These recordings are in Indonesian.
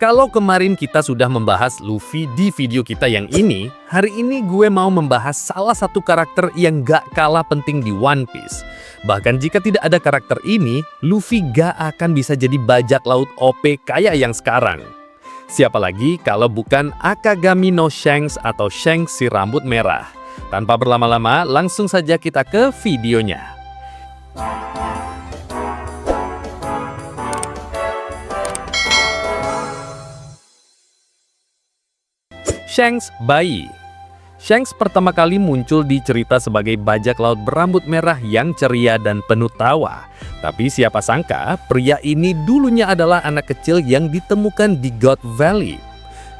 Kalau kemarin kita sudah membahas Luffy di video kita yang ini, hari ini gue mau membahas salah satu karakter yang gak kalah penting di One Piece. Bahkan jika tidak ada karakter ini, Luffy gak akan bisa jadi bajak laut OP kayak yang sekarang. Siapa lagi kalau bukan Akagami no Shanks atau Shanks si rambut merah. Tanpa berlama-lama, langsung saja kita ke videonya. Shanks bayi. Shanks pertama kali muncul di cerita sebagai bajak laut berambut merah yang ceria dan penuh tawa. Tapi siapa sangka, pria ini dulunya adalah anak kecil yang ditemukan di God Valley.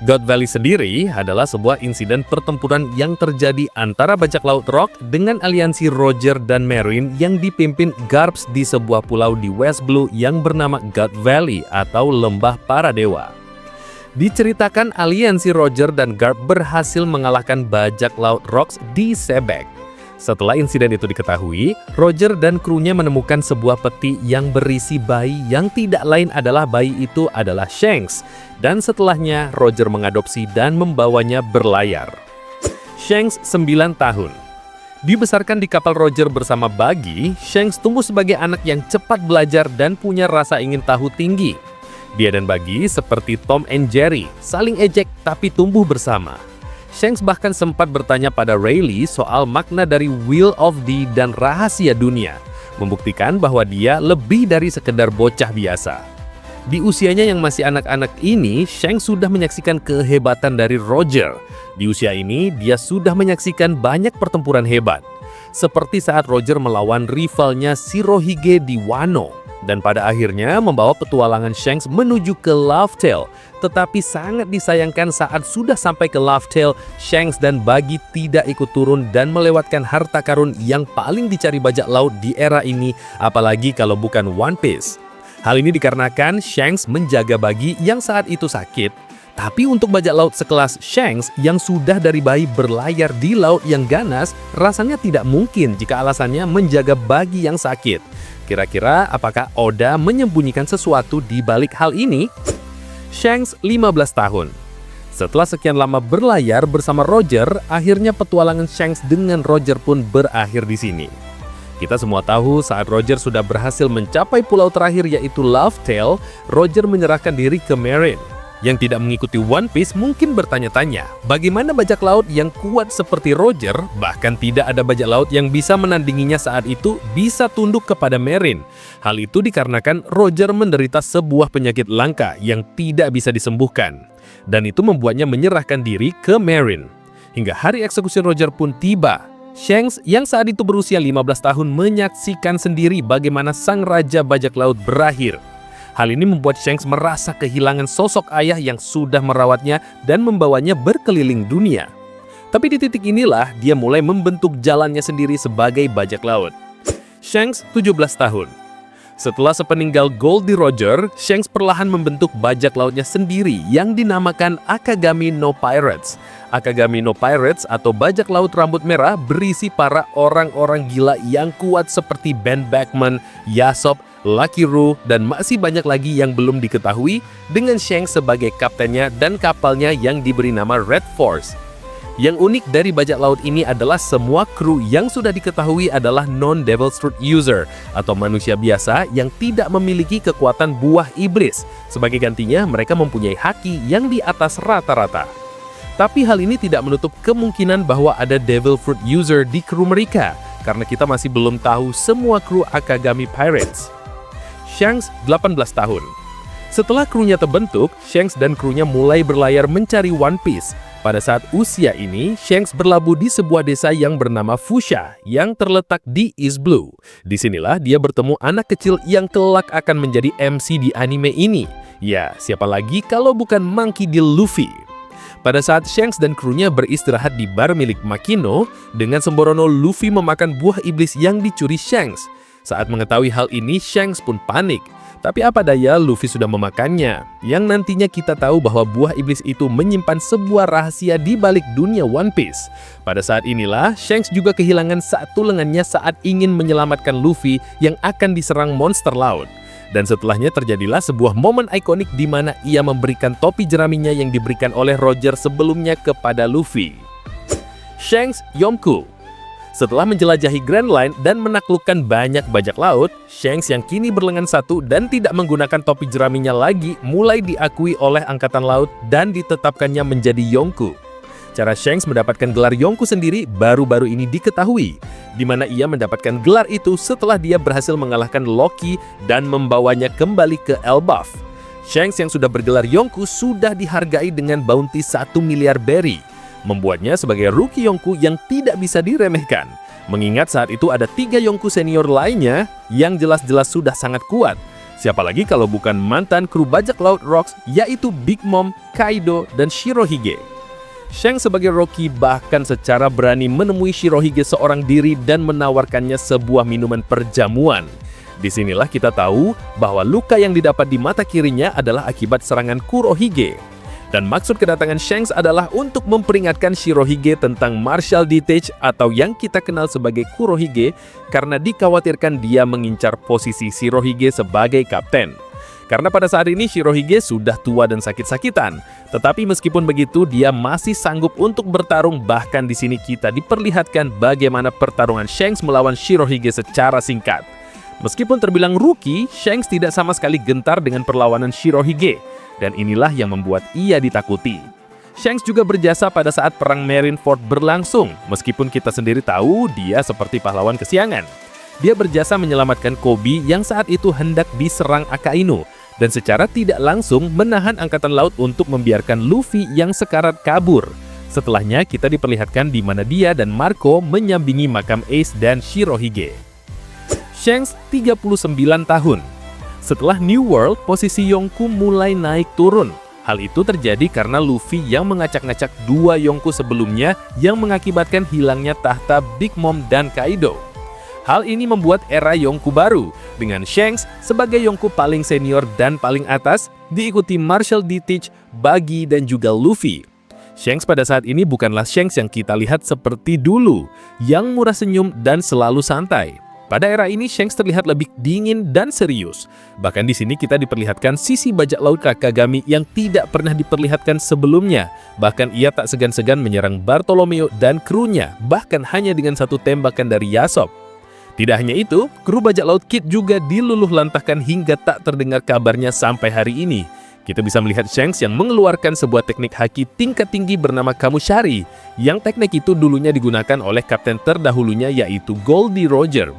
God Valley sendiri adalah sebuah insiden pertempuran yang terjadi antara bajak laut Rock dengan aliansi Roger dan Marine yang dipimpin Garps di sebuah pulau di West Blue yang bernama God Valley atau Lembah Para Dewa. Diceritakan aliansi Roger dan Garp berhasil mengalahkan bajak laut Rocks di Sebek. Setelah insiden itu diketahui, Roger dan krunya menemukan sebuah peti yang berisi bayi yang tidak lain adalah bayi itu adalah Shanks. Dan setelahnya Roger mengadopsi dan membawanya berlayar. Shanks 9 tahun. Dibesarkan di kapal Roger bersama Buggy, Shanks tumbuh sebagai anak yang cepat belajar dan punya rasa ingin tahu tinggi. Dia dan Buggy seperti Tom and Jerry, saling ejek tapi tumbuh bersama. Shanks bahkan sempat bertanya pada Rayleigh soal makna dari Will of the dan rahasia dunia, membuktikan bahwa dia lebih dari sekedar bocah biasa. Di usianya yang masih anak-anak ini, Shanks sudah menyaksikan kehebatan dari Roger. Di usia ini, dia sudah menyaksikan banyak pertempuran hebat. Seperti saat Roger melawan rivalnya Shirohige di Wano. Dan pada akhirnya membawa petualangan Shanks menuju ke Laugh Tale. Tetapi sangat disayangkan saat sudah sampai ke Laugh Tale, Shanks dan Buggy tidak ikut turun dan melewatkan harta karun yang paling dicari bajak laut di era ini, apalagi kalau bukan One Piece. Hal ini dikarenakan Shanks menjaga Buggy yang saat itu sakit. Tapi untuk bajak laut sekelas Shanks yang sudah dari bayi berlayar di laut yang ganas, rasanya tidak mungkin jika alasannya menjaga Buggy yang sakit. Kira-kira apakah Oda menyembunyikan sesuatu di balik hal ini? Shanks 15 tahun. Setelah sekian lama berlayar bersama Roger, akhirnya petualangan Shanks dengan Roger pun berakhir di sini. Kita semua tahu saat Roger sudah berhasil mencapai pulau terakhir yaitu Laugh Tale, Roger menyerahkan diri ke Marine. Yang tidak mengikuti One Piece mungkin bertanya-tanya, bagaimana bajak laut yang kuat seperti Roger, bahkan tidak ada bajak laut yang bisa menandinginya saat itu, bisa tunduk kepada Marine. Hal itu dikarenakan Roger menderita sebuah penyakit langka yang tidak bisa disembuhkan. Dan itu membuatnya menyerahkan diri ke Marine. Hingga hari eksekusi Roger pun tiba. Shanks yang saat itu berusia 15 tahun menyaksikan sendiri bagaimana sang raja bajak laut berakhir. Hal ini membuat Shanks merasa kehilangan sosok ayah yang sudah merawatnya dan membawanya berkeliling dunia. Tapi di titik inilah dia mulai membentuk jalannya sendiri sebagai bajak laut. Shanks 17 tahun. Setelah sepeninggal Goldie Roger, Shanks perlahan membentuk bajak lautnya sendiri yang dinamakan Akagami no Pirates. Akagami no Pirates atau bajak laut rambut merah berisi para orang-orang gila yang kuat seperti Ben Beckman, Yasop, Lucky Roux, dan masih banyak lagi yang belum diketahui dengan Shanks sebagai kaptennya dan kapalnya yang diberi nama Red Force. Yang unik dari bajak laut ini adalah semua kru yang sudah diketahui adalah non-Devil's Fruit user atau manusia biasa yang tidak memiliki kekuatan buah iblis. Sebagai gantinya mereka mempunyai haki yang di atas rata-rata. Tapi hal ini tidak menutup kemungkinan bahwa ada Devil Fruit user di kru mereka karena kita masih belum tahu semua kru Akagami Pirates. Shanks 18 tahun. Setelah krunya terbentuk, Shanks dan krunya mulai berlayar mencari One Piece. Pada saat usia ini, Shanks berlabuh di sebuah desa yang bernama Fuchsia yang terletak di East Blue. Disinilah dia bertemu anak kecil yang kelak akan menjadi MC di anime ini. Ya, siapa lagi kalau bukan Monkey D. Luffy. Pada saat Shanks dan krunya beristirahat di bar milik Makino, dengan sembrono Luffy memakan buah iblis yang dicuri Shanks. Saat mengetahui hal ini, Shanks pun panik. Tapi apa daya, Luffy sudah memakannya. Yang nantinya kita tahu bahwa buah iblis itu menyimpan sebuah rahasia di balik dunia One Piece. Pada saat inilah, Shanks juga kehilangan satu lengannya saat ingin menyelamatkan Luffy yang akan diserang monster laut. Dan setelahnya terjadilah sebuah momen ikonik di mana ia memberikan topi jeraminya yang diberikan oleh Roger sebelumnya kepada Luffy. Shanks Yonko. Setelah menjelajahi Grand Line dan menaklukkan banyak bajak laut, Shanks yang kini berlengan satu dan tidak menggunakan topi jeraminya lagi mulai diakui oleh Angkatan Laut dan ditetapkannya menjadi Yonko. Cara Shanks mendapatkan gelar Yonko sendiri baru-baru ini diketahui, di mana ia mendapatkan gelar itu setelah dia berhasil mengalahkan Loki dan membawanya kembali ke Elbaf. Shanks yang sudah bergelar Yonko sudah dihargai dengan bounty 1 miliar berry, membuatnya sebagai rookie Yonko yang tidak bisa diremehkan. Mengingat saat itu ada 3 Yonko senior lainnya yang jelas-jelas sudah sangat kuat. Siapa lagi kalau bukan mantan kru bajak laut Rocks, yaitu Big Mom, Kaido, dan Shirohige. Shanks sebagai rookie bahkan secara berani menemui Shirohige seorang diri dan menawarkannya sebuah minuman perjamuan. Disinilah kita tahu bahwa luka yang didapat di mata kirinya adalah akibat serangan Kurohige. Dan maksud kedatangan Shanks adalah untuk memperingatkan Shirohige tentang martial detach atau yang kita kenal sebagai Kurohige karena dikhawatirkan dia mengincar posisi Shirohige sebagai kapten. Karena pada saat ini Shirohige sudah tua dan sakit-sakitan. Tetapi meskipun begitu, dia masih sanggup untuk bertarung. Bahkan di sini kita diperlihatkan bagaimana pertarungan Shanks melawan Shirohige secara singkat. Meskipun terbilang rookie, Shanks tidak sama sekali gentar dengan perlawanan Shirohige. Dan inilah yang membuat ia ditakuti. Shanks juga berjasa pada saat perang Marineford berlangsung. Meskipun kita sendiri tahu dia seperti pahlawan kesiangan. Dia berjasa menyelamatkan Kobe yang saat itu hendak diserang Akainu. Dan secara tidak langsung menahan Angkatan Laut untuk membiarkan Luffy yang sekarat kabur. Setelahnya kita diperlihatkan di mana dia dan Marco menyampingi makam Ace dan Shirohige. Shanks 39 tahun. Setelah New World, posisi Yonko mulai naik turun. Hal itu terjadi karena Luffy yang mengacak-ngacak 2 Yonko sebelumnya yang mengakibatkan hilangnya tahta Big Mom dan Kaido. Hal ini membuat era Yonko baru, dengan Shanks sebagai Yonko paling senior dan paling atas, diikuti martial detach, Buggy, dan juga Luffy. Shanks pada saat ini bukanlah Shanks yang kita lihat seperti dulu, yang murah senyum dan selalu santai. Pada era ini, Shanks terlihat lebih dingin dan serius. Bahkan di sini kita diperlihatkan sisi bajak laut Kakagami yang tidak pernah diperlihatkan sebelumnya. Bahkan ia tak segan-segan menyerang Bartolomeo dan krunya, bahkan hanya dengan 1 tembakan dari Yasop. Tidak hanya itu, kru bajak laut Kid juga diluluh lantahkan hingga tak terdengar kabarnya sampai hari ini. Kita bisa melihat Shanks yang mengeluarkan sebuah teknik haki tingkat tinggi bernama Kamushari, yang teknik itu dulunya digunakan oleh kapten terdahulunya yaitu Goldie Roger.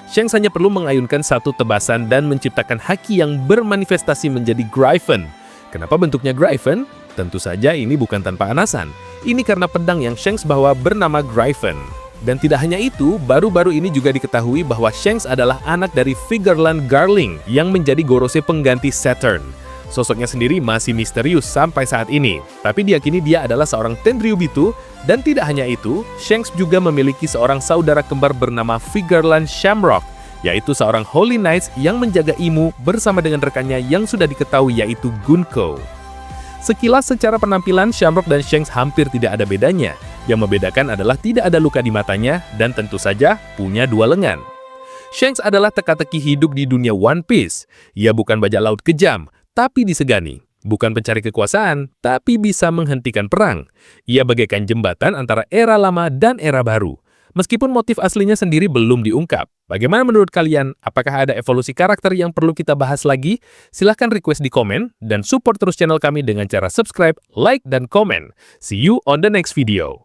Shanks hanya perlu mengayunkan 1 tebasan dan menciptakan haki yang bermanifestasi menjadi Gryphon. Kenapa bentuknya Gryphon? Tentu saja ini bukan tanpa alasan. Ini karena pedang yang Shanks bawa bernama Gryphon. Dan tidak hanya itu, baru-baru ini juga diketahui bahwa Shanks adalah anak dari Figarland Garling yang menjadi Gorose pengganti Saturn. Sosoknya sendiri masih misterius sampai saat ini, tapi diyakini dia adalah seorang Tenryubitu. Dan tidak hanya itu, Shanks juga memiliki seorang saudara kembar bernama Figarland Shamrock, yaitu seorang Holy Knights yang menjaga Imu bersama dengan rekannya yang sudah diketahui yaitu Gunko. Sekilas secara penampilan, Shamrock dan Shanks hampir tidak ada bedanya. Yang membedakan adalah tidak ada luka di matanya dan tentu saja punya 2 lengan. Shanks adalah teka-teki hidup di dunia One Piece. Ia bukan bajak laut kejam, tapi disegani. Bukan pencari kekuasaan, tapi bisa menghentikan perang. Ia bagaikan jembatan antara era lama dan era baru. Meskipun motif aslinya sendiri belum diungkap. Bagaimana menurut kalian? Apakah ada evolusi karakter yang perlu kita bahas lagi? Silahkan request di komen, dan support terus channel kami dengan cara subscribe, like, dan komen. See you on the next video.